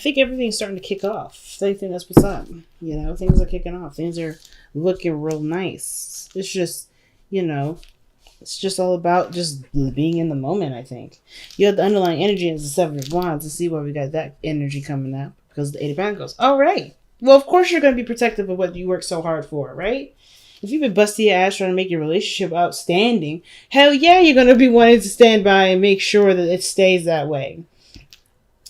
think everything's starting to kick off. I think that's what's up. Things are kicking off. Things are looking real nice. It's just, it's just all about just being in the moment, I think. You have the underlying energy as the Seven of Wands to see why we got that energy coming up because of the Eight of Pentacles. All right. Well, of course you're going to be protective of what you work so hard for, right? If you've been busting your ass trying to make your relationship outstanding, hell yeah, you're going to be wanting to stand by and make sure that it stays that way.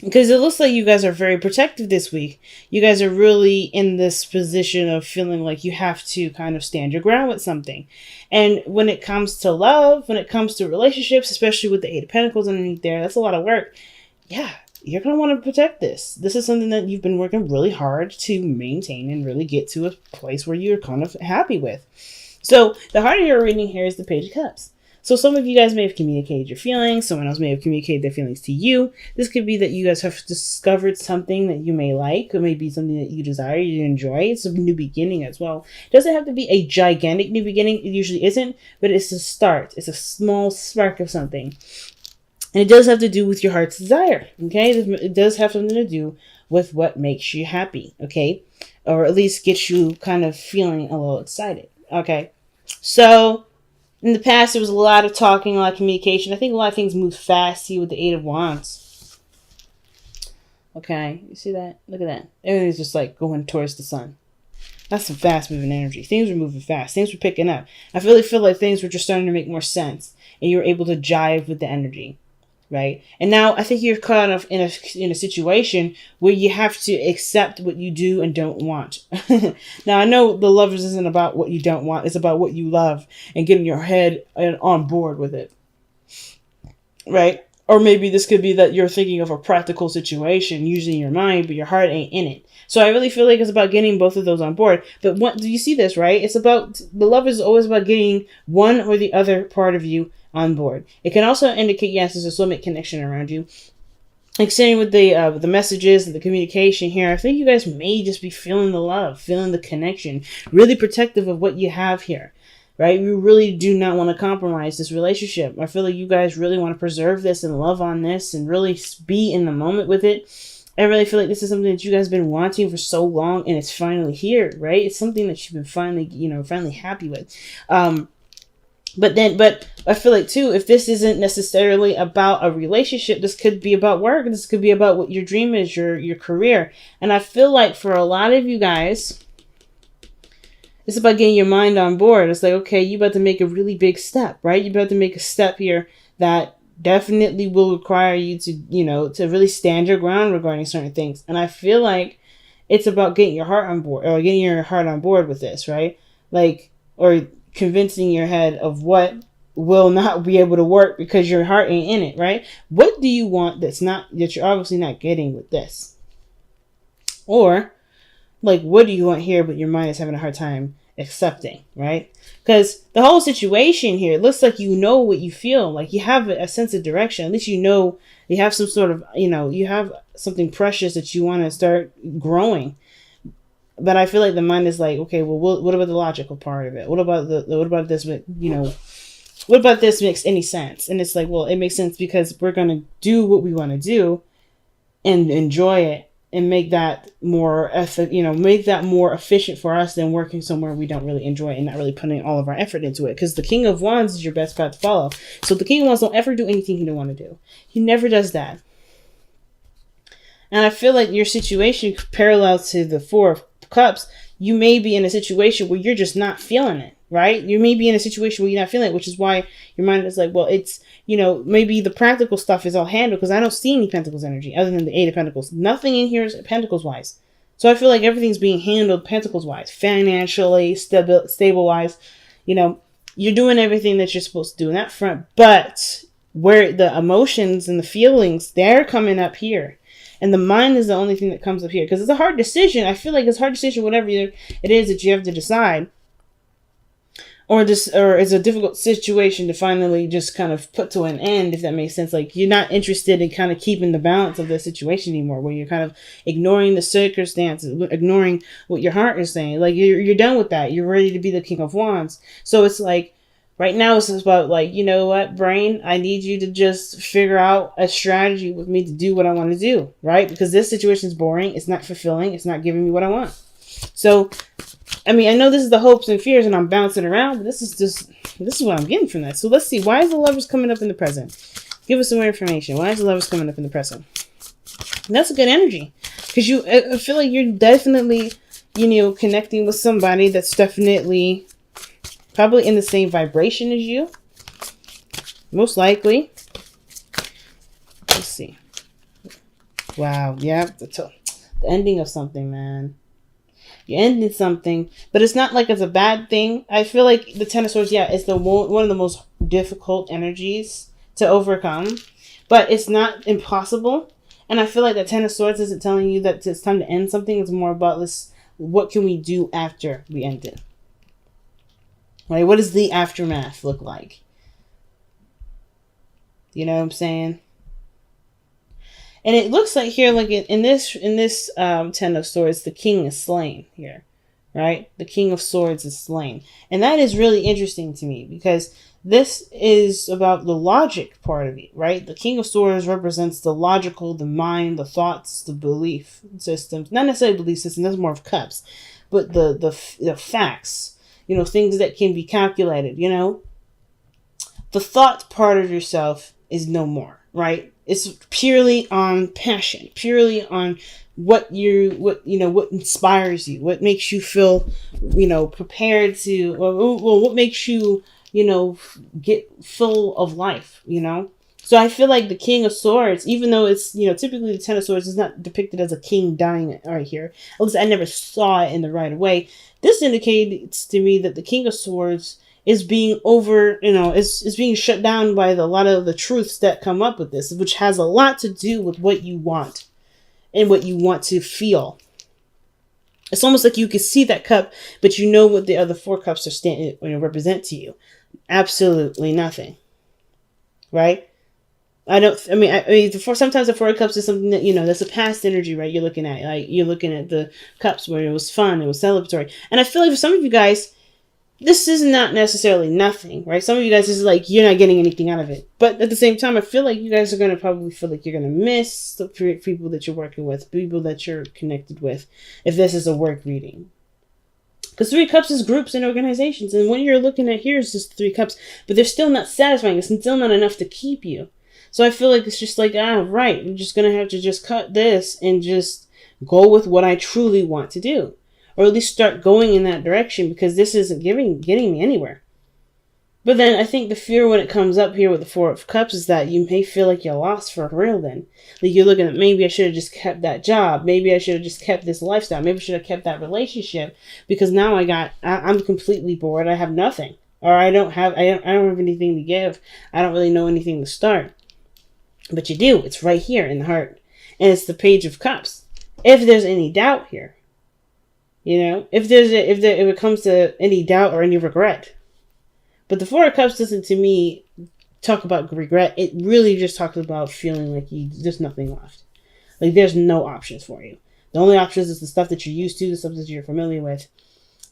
Because it looks like you guys are very protective this week. You guys are really in this position of feeling like you have to kind of stand your ground with something. And when it comes to love, when it comes to relationships, especially with the Eight of Pentacles underneath there, that's a lot of work. Yeah, you're going to want to protect this. This is something that you've been working really hard to maintain and really get to a place where you're kind of happy with. So the heart of your reading here is the Page of Cups. So some of you guys may have communicated your feelings. Someone else may have communicated their feelings to you. This could be that you guys have discovered something that you may like. It may be something that you desire, you enjoy. It's a new beginning as well. It doesn't have to be a gigantic new beginning. It usually isn't, but it's a start. It's a small spark of something. And it does have to do with your heart's desire, okay? It does have something to do with what makes you happy, okay? Or at least gets you kind of feeling a little excited, okay? So in the past, there was a lot of talking, a lot of communication. I think a lot of things move fast here with the Eight of Wands. Okay, you see that? Look at that. Everything's just like going towards the sun. That's some fast moving energy. Things were moving fast. Things were picking up. I really feel like things were just starting to make more sense. And you were able to jive with the energy. Right? And now I think you're kind of in a situation where you have to accept what you do and don't want. Now, I know the Lovers isn't about what you don't want. It's about what you love and getting your head on board with it. Right? Or maybe this could be that you're thinking of a practical situation using your mind, but your heart ain't in it. So I really feel like it's about getting both of those on board. But do you see this, right? It's about, the Lovers is always about getting one or the other part of you on board. It can also indicate, yes, there's a soulmate connection around you. Like saying with the messages and the communication here, I think you guys may just be feeling the love, feeling the connection, really protective of what you have here, right? You really do not want to compromise this relationship. I feel like you guys really want to preserve this and love on this and really be in the moment with it. I really feel like this is something that you guys have been wanting for so long and it's finally here, right? It's something that you've been finally happy with. But I feel like too, if this isn't necessarily about a relationship, this could be about work. This could be about what your dream is, your career. And I feel like for a lot of you guys, it's about getting your mind on board. It's like, okay, you about to make a really big step, right? You're about to make a step here that definitely will require you to, to really stand your ground regarding certain things. And I feel like it's about getting your heart on board with this, right? Or convincing your head of what will not be able to work because your heart ain't in it, right? What do you want that you're obviously not getting with this? Or what do you want here but your mind is having a hard time accepting, right? Because the whole situation here, it looks like you know what you feel, like you have a sense of direction. At least you have some sort of, you have something precious that you want to start growing. But I feel like the mind is like, okay, well, what about the logical part of it? What about this? What about this makes any sense? And it's like, well, it makes sense because we're going to do what we want to do and enjoy it and make that more efficient for us than working somewhere we don't really enjoy and not really putting all of our effort into it. Because the King of Wands is your best card to follow. So the King of Wands don't ever do anything he don't want to do. He never does that. And I feel like your situation parallels to the Four of Cups. You may be in a situation where you're just not feeling it, right? You may be in a situation where you're not feeling it, which is why your mind is like, well, it's, maybe the practical stuff is all handled because I don't see any Pentacles energy other than the Eight of Pentacles. Nothing in here is Pentacles wise. So I feel like everything's being handled Pentacles wise, financially, stable wise. You're doing everything that you're supposed to do in that front, but where the emotions and the feelings, they're coming up here. And the mind is the only thing that comes up here. Because it's a hard decision. I feel like it's a hard decision, whatever it is that you have to decide. Or it's a difficult situation to finally just kind of put to an end, if that makes sense. Like, you're not interested in kind of keeping the balance of the situation anymore, where you're kind of ignoring the circumstances, ignoring what your heart is saying. Like, you're done with that. You're ready to be the King of Wands. So it's like, Right now it's just about like, you know what, brain, I need you to just figure out a strategy with me to do what I want to do, right? Because this situation is boring. It's not fulfilling. It's not giving me what I want. So, I mean, I know this is the hopes and fears and I'm bouncing around, but this is what I'm getting from that. So let's see. Why is the Lovers coming up in the present? Give us some more information. Why is the Lovers coming up in the present? And that's a good energy. Because I feel like you're definitely, connecting with somebody that's definitely probably in the same vibration as you. Most likely. Let's see. Wow. Yeah. The ending of something, man. You ended something, but it's not like it's a bad thing. I feel like the Ten of Swords, it's one of the most difficult energies to overcome, but it's not impossible. And I feel like the Ten of Swords isn't telling you that it's time to end something. It's more about what can we do after we end it? Right? What does the aftermath look like? You know what I'm saying? And it looks like here, like in this Ten of Swords, the King is slain here, right? The King of Swords is slain. And that is really interesting to me because this is about the logic part of it, right? The King of Swords represents the logical, the mind, the thoughts, the belief systems. Not necessarily belief system, that's more of cups, but the facts, things that can be calculated, The thought part of yourself is no more, right? It's purely on passion, purely on what inspires you, what makes you feel, prepared to, what makes you, get full of life, So I feel like the King of Swords, even though it's, typically the Ten of Swords is not depicted as a king dying right here. At least I never saw it in the right way. This indicates to me that the King of Swords is being is being shut down by a lot of the truths that come up with this, which has a lot to do with what you want and what you want to feel. It's almost like you can see that cup, but you know what the other four cups are represent to you. Absolutely nothing. Right? Sometimes the Four of Cups is something that, that's a past energy, right? You're looking at, you're looking at the cups where it was fun, it was celebratory. And I feel like for some of you guys, this is not necessarily nothing, right? Some of you guys is like, you're not getting anything out of it. But at the same time, I feel like you guys are going to probably feel like you're going to miss the people that you're working with, people that you're connected with, if this is a work reading. Because Three Cups is groups and organizations. And when you're looking at here, it's just Three Cups. But they're still not satisfying. It's still not enough to keep you. So I feel like it's just like, right, I'm just going to have to just cut this and just go with what I truly want to do. Or at least start going in that direction because this isn't getting me anywhere. But then I think the fear when it comes up here with the Four of Cups is that you may feel like you're lost for real then. Like you're looking at, maybe I should have just kept that job. Maybe I should have just kept this lifestyle. Maybe I should have kept that relationship because now I'm completely bored. I have nothing. Or I don't have anything to give. I don't really know anything to start. But you do. It's right here in the heart. And it's the Page of Cups. If there's any doubt here. If it comes to any doubt or any regret. But the Four of Cups doesn't, to me, talk about regret. It really just talks about feeling like there's nothing left. Like there's no options for you. The only options is the stuff that you're used to, the stuff that you're familiar with.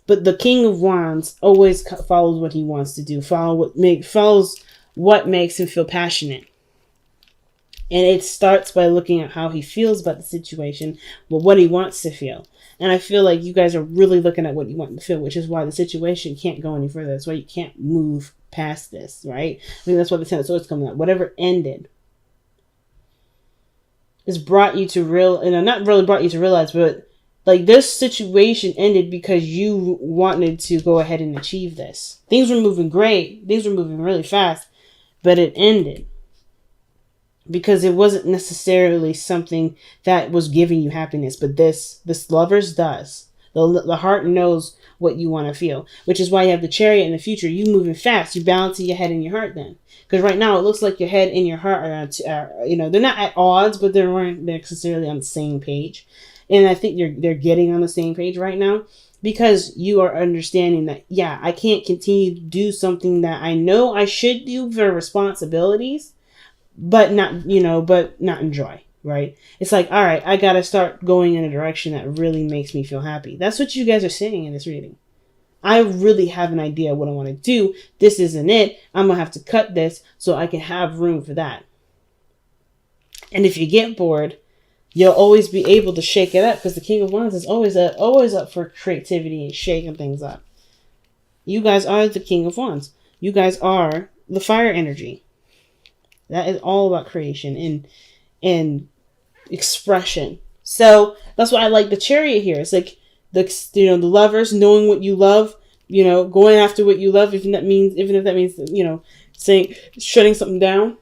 But the King of Wands always follows what he wants to do. Follows what makes him feel passionate. And it starts by looking at how he feels about the situation, but what he wants to feel. And I feel like you guys are really looking at what you want to feel, which is why the situation can't go any further. That's why you can't move past this, right? I think that's why the Ten of Swords coming up. Whatever ended has brought you to not really brought you to realize, but like this situation ended because you wanted to go ahead and achieve this. Things were moving great. Things were moving really fast, but it ended. Because it wasn't necessarily something that was giving you happiness, but this Lovers does. The heart knows what you want to feel, which is why you have the Chariot in the future. You moving fast, you balancing your head and your heart then. Because right now it looks like your head and your heart are, they're not at odds, but they weren't necessarily on the same page. And I think they're getting on the same page right now because you are understanding that, I can't continue to do something that I know I should do for responsibilities. But not enjoy, right? It's like, all right, I got to start going in a direction that really makes me feel happy. That's what you guys are saying in this reading. I really have an idea what I want to do. This isn't it. I'm going to have to cut this so I can have room for that. And if you get bored, you'll always be able to shake it up, because the King of Wands is always up for creativity and shaking things up. You guys are the King of Wands. You guys are the fire energy. That is all about creation and expression. So that's why I like the Chariot here. It's like the lovers, knowing what you love, going after what you love, even if that means saying shutting something down,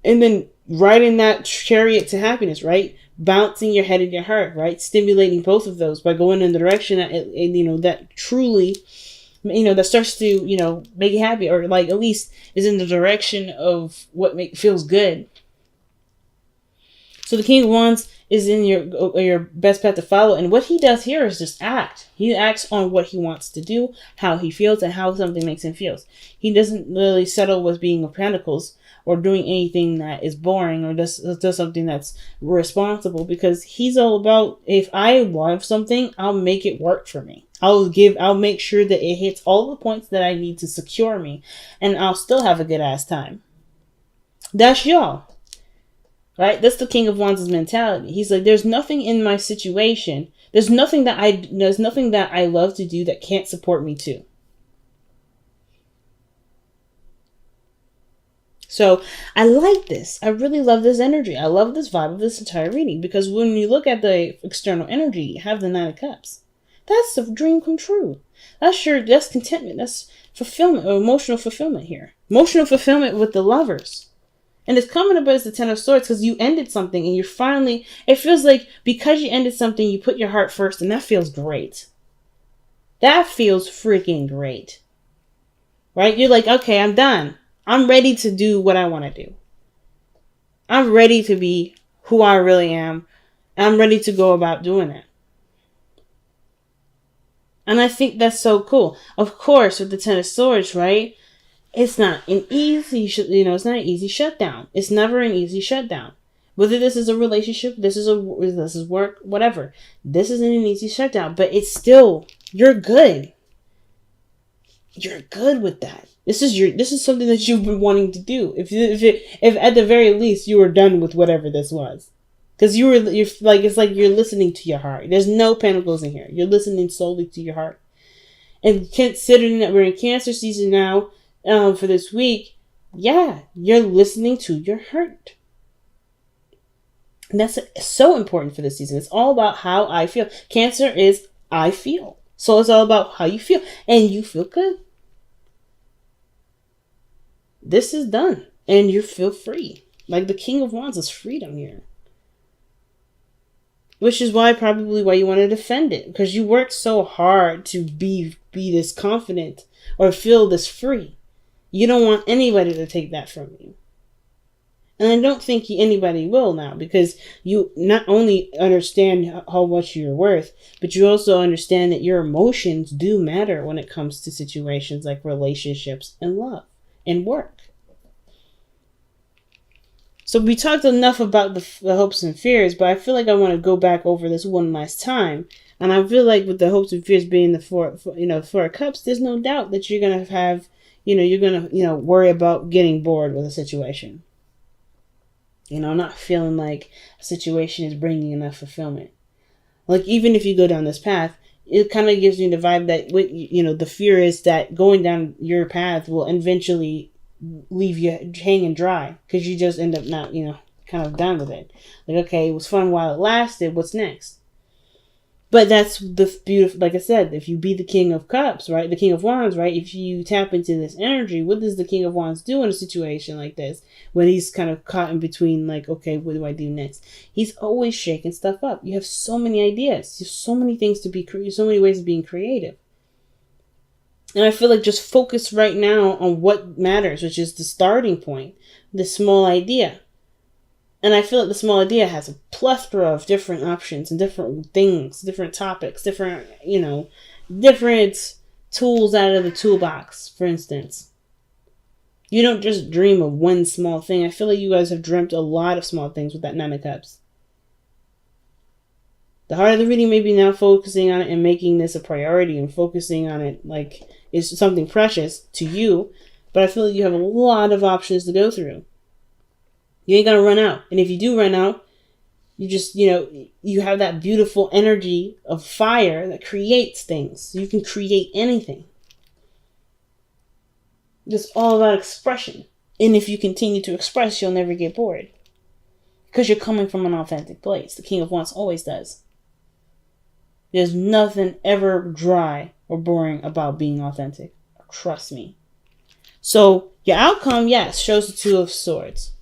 and then riding that chariot to happiness, right? Bouncing your head and your heart, right? Stimulating both of those by going in the direction that truly, that starts to, make you happy, or like at least is in the direction of what feels good. So the King of Wands is in your best path to follow. And what he does here is just act. He acts on what he wants to do, how he feels, and how something makes him feel. He doesn't really settle with being of Pentacles or doing anything that is boring or does something that's responsible, because he's all about, if I want something, I'll make it work for me. I'll make sure that it hits all the points that I need to secure me, and I'll still have a good ass time. That's y'all. Right? That's the King of Wands' mentality. He's like, there's nothing in my situation. There's nothing that I love to do that can't support me too. So I like this. I really love this energy. I love this vibe of this entire reading, because when you look at the external energy, you have the Nine of Cups. That's the dream come true. That's contentment. That's fulfillment, or emotional fulfillment here. Emotional fulfillment with the lovers. And it's coming up as the Ten of Swords, because you ended something and it feels like because you ended something, you put your heart first, and that feels great. That feels freaking great. Right? You're like, okay, I'm done. I'm ready to do what I want to do. I'm ready to be who I really am. I'm ready to go about doing it. And I think that's so cool. Of course, with the Ten of Swords, right? It's not an easy, it's not an easy shutdown. It's never an easy shutdown. Whether this is a relationship, this is work, whatever. This isn't an easy shutdown, but it's still, you're good. You're good with that. This is something that you've been wanting to do. If at the very least you were done with whatever this was, because it's like you're listening to your heart. There's no Pentacles in here. You're listening solely to your heart. And considering that we're in Cancer season now, for this week, yeah, you're listening to your heart. And that's so important for this season. It's all about how I feel. Cancer is I feel. So it's all about how you feel. And you feel good. This is done. And you feel free. Like the King of Wands is freedom here. Which is probably why you want to defend it. Because you worked so hard to be this confident or feel this free. You don't want anybody to take that from you. And I don't think anybody will now, because you not only understand how much you're worth, but you also understand that your emotions do matter when it comes to situations like relationships and love and work. So we talked enough about the hopes and fears, but I feel like I want to go back over this one last time. And I feel like with the hopes and fears being the Four of Cups, there's no doubt that you're going to have, you're going to, worry about getting bored with a situation. Not feeling like a situation is bringing enough fulfillment. Like, even if you go down this path, it kind of gives you the vibe that, the fear is that going down your path will eventually leave you hanging dry, because you just end up not, kind of done with it. Like, okay, it was fun while it lasted. What's next? But that's the beautiful, like I said, if you be the King of Cups, right? The King of Wands, right? If you tap into this energy, what does the King of Wands do in a situation like this? When he's kind of caught in between, like, okay, what do I do next? He's always shaking stuff up. You have so many ideas. You have so many things to be creative, so many ways of being creative. And I feel like just focus right now on what matters, which is the starting point, the small idea. And I feel like the small idea has a plethora of different options and different things, different topics, different tools out of the toolbox, for instance. You don't just dream of one small thing. I feel like you guys have dreamt a lot of small things with that Nine of Cups. The heart of the reading may be now focusing on it and making this a priority and focusing on it like it's something precious to you. But I feel like you have a lot of options to go through. You ain't gonna run out. And if you do run out, you just, you have that beautiful energy of fire that creates things. You can create anything. It's all about expression. And if you continue to express, you'll never get bored. Because you're coming from an authentic place. The King of Wands always does. There's nothing ever dry or boring about being authentic. Trust me. So, your outcome, yes, shows the Two of Swords.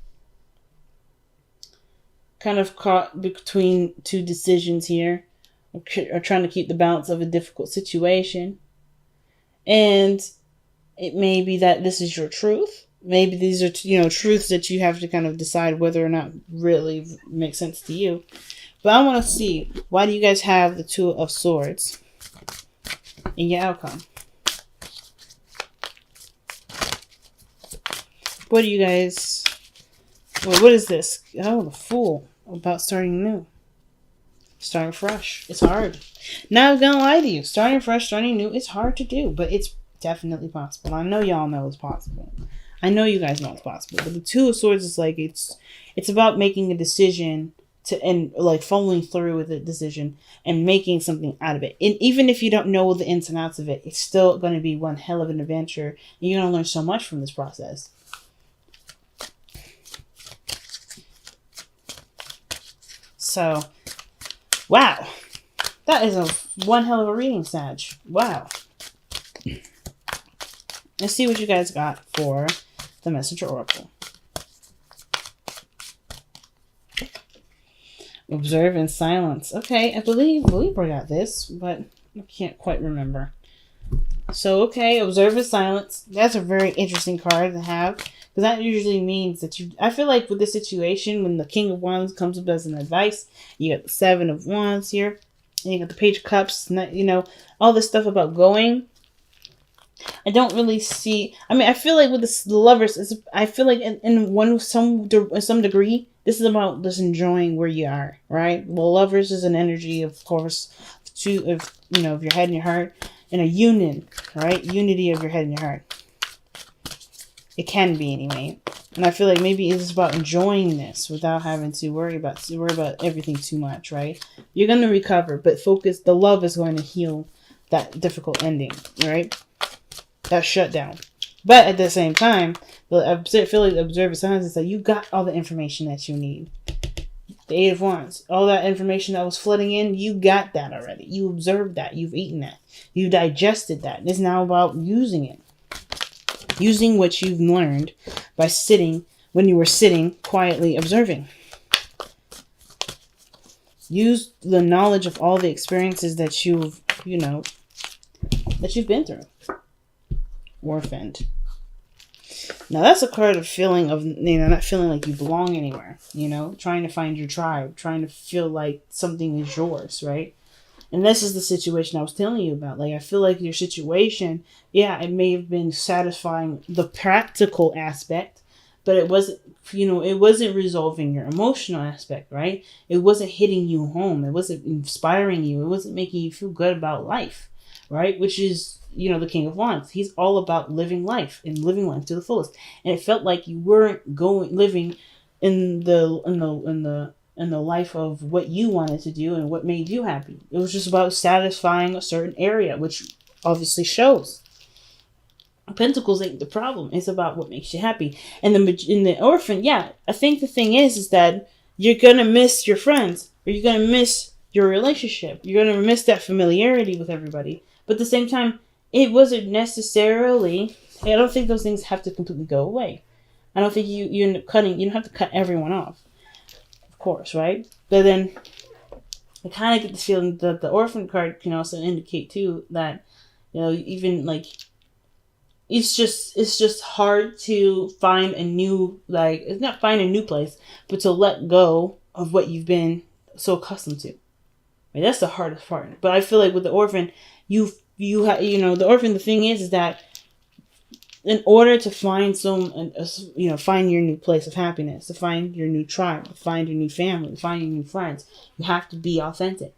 Kind of caught between two decisions here. Or trying to keep the balance of a difficult situation. And it may be that this is your truth. Maybe these are, truths that you have to kind of decide whether or not really make sense to you. But I want to see, why do you guys have the Two of Swords in your outcome? What do you guys... Well, what is this? Oh, the Fool. About starting new. Starting fresh. It's hard. Not gonna lie to you. Starting fresh, starting new, it's hard to do. But it's definitely possible. I know y'all know it's possible. I know you guys know it's possible. But the Two of Swords is like, it's about making a decision and like following through with the decision and making something out of it. And even if you don't know the ins and outs of it, it's still going to be one hell of an adventure. And you're going to learn so much from this process. So, wow. That is one hell of a reading, Sag. Wow. Let's see what you guys got for the Messenger Oracle. Observe in silence. Okay, I believe Libra got this, but I can't quite remember. So, okay, observe in silence. That's a very interesting card to have. Because that usually means that I feel like with this situation, when the King of Wands comes up as an advice, you got the Seven of Wands here. And you got the Page of Cups. And all this stuff about going. I don't really see... I mean, I feel like with the Lovers, I feel like in some degree, this is about just enjoying where you are, right? Well, Lovers is an energy, of course, of your head and your heart. And a union, right? Unity of your head and your heart. It can be anyway. And I feel like maybe it's about enjoying this without having to worry about everything too much, right? You're going to recover, but focus. The love is going to heal that difficult ending, right? That shutdown. But at the same time, I feel like the observer signs is that you got all the information that you need. The Eight of Wands. All that information that was flooding in, you got that already. You observed that. You've eaten that. You digested that. It's now about using it. Using what you've learned by when you were sitting quietly observing. Use the knowledge of all the experiences that you've been through. Orphaned. Now that's a card of feeling of, not feeling like you belong anywhere, trying to find your tribe, trying to feel like something is yours, right? And this is the situation I was telling you about. Like, I feel like your situation, yeah, it may have been satisfying the practical aspect, but it wasn't, it wasn't resolving your emotional aspect, right? It wasn't hitting you home. It wasn't inspiring you. It wasn't making you feel good about life, right? Which is, the King of Wands. He's all about living life and living life to the fullest. And it felt like you weren't living in the life of what you wanted to do and what made you happy. It was just about satisfying a certain area, which obviously shows. Pentacles ain't the problem. It's about what makes you happy. And in the Orphan, yeah, I think the thing is that you're going to miss your friends, or you're going to miss your relationship. You're going to miss that familiarity with everybody. But at the same time, it wasn't necessarily, I don't think those things have to completely go away. I don't think you end up cutting, you don't have to cut everyone off. Of course, right? But then I kind of get the feeling that the Orphan card can also indicate too that, even like, it's just hard to find a new, it's not find a new place, but to let go of what you've been so accustomed to. Right? That's the hardest part. But I feel like with the Orphan, the Orphan, the thing is that in order to find find your new place of happiness, to find your new tribe, to find your new family, to find your new friends, you have to be authentic.